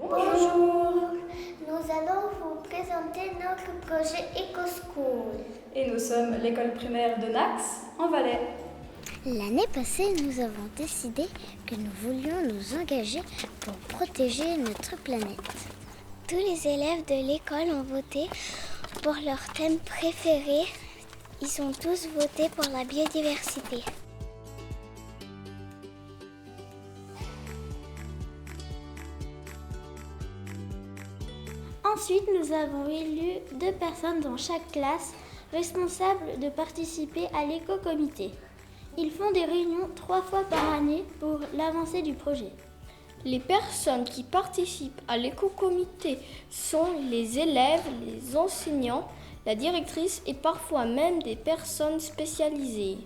Bonjour, nous allons vous présenter notre projet EcoSchool. Et nous sommes l'école primaire de Nax, en Valais. L'année passée, nous avons décidé que nous voulions nous engager pour protéger notre planète. Tous les élèves de l'école ont voté pour leur thème préféré. Ils ont tous voté pour la biodiversité. Ensuite, nous avons élu 2 personnes dans chaque classe responsables de participer à l'éco-comité. Ils font des réunions 3 fois par année pour l'avancée du projet. Les personnes qui participent à l'éco-comité sont les élèves, les enseignants, la directrice et parfois même des personnes spécialisées.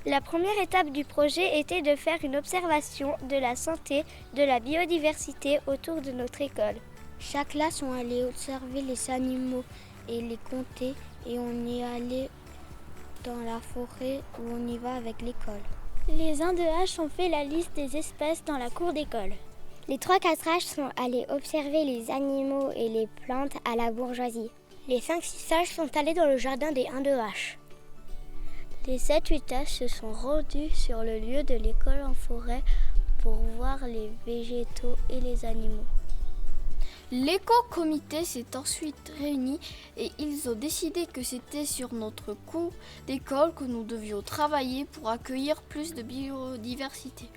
La première étape du projet était de faire une observation de la santé, de la biodiversité autour de notre école. Chaque classe on allait observer les animaux et les compter et on y allait dans la forêt où on y va avec l'école. Les 1 de H ont fait la liste des espèces dans la cour d'école. Les 3-4 H sont allés observer les animaux et les plantes à la bourgeoisie. Les 5-6 H sont allés dans le jardin des 1 de H. Les 7-8 H se sont rendus sur le lieu de l'école en forêt pour voir les végétaux et les animaux. L'éco-comité s'est ensuite réuni et ils ont décidé que c'était sur notre cour d'école que nous devions travailler pour accueillir plus de biodiversité.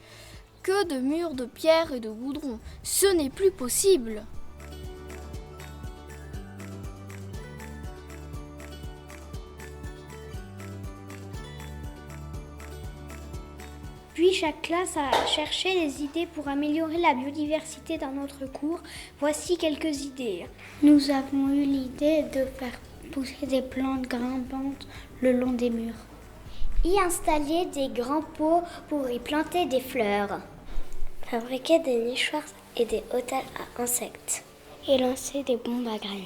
Que de murs de pierre et de goudron, ce n'est plus possible! Puis chaque classe a cherché des idées pour améliorer la biodiversité dans notre cours. Voici quelques idées. Nous avons eu l'idée de faire pousser des plantes grimpantes le long des murs. Y installer des grands pots pour y planter des fleurs. Fabriquer des nichoirs et des hôtels à insectes. Et lancer des bombes à graines.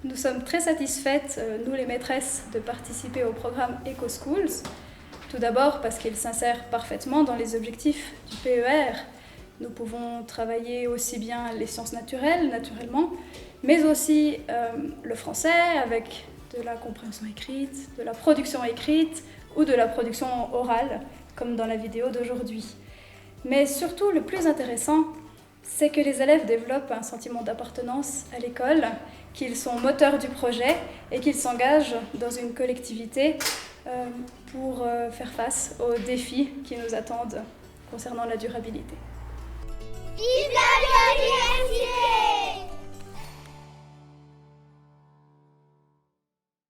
Nous sommes très satisfaites, nous les maîtresses, de participer au programme EcoSchools. Tout d'abord parce qu'il s'insère parfaitement dans les objectifs du PER. Nous pouvons travailler aussi bien les sciences naturelles, naturellement, mais aussi le français avec de la compréhension écrite, de la production écrite ou de la production orale, comme dans la vidéo d'aujourd'hui. Mais surtout, le plus intéressant, c'est que les élèves développent un sentiment d'appartenance à l'école, qu'ils sont moteurs du projet et qu'ils s'engagent dans une collectivité pour faire face aux défis qui nous attendent concernant la durabilité.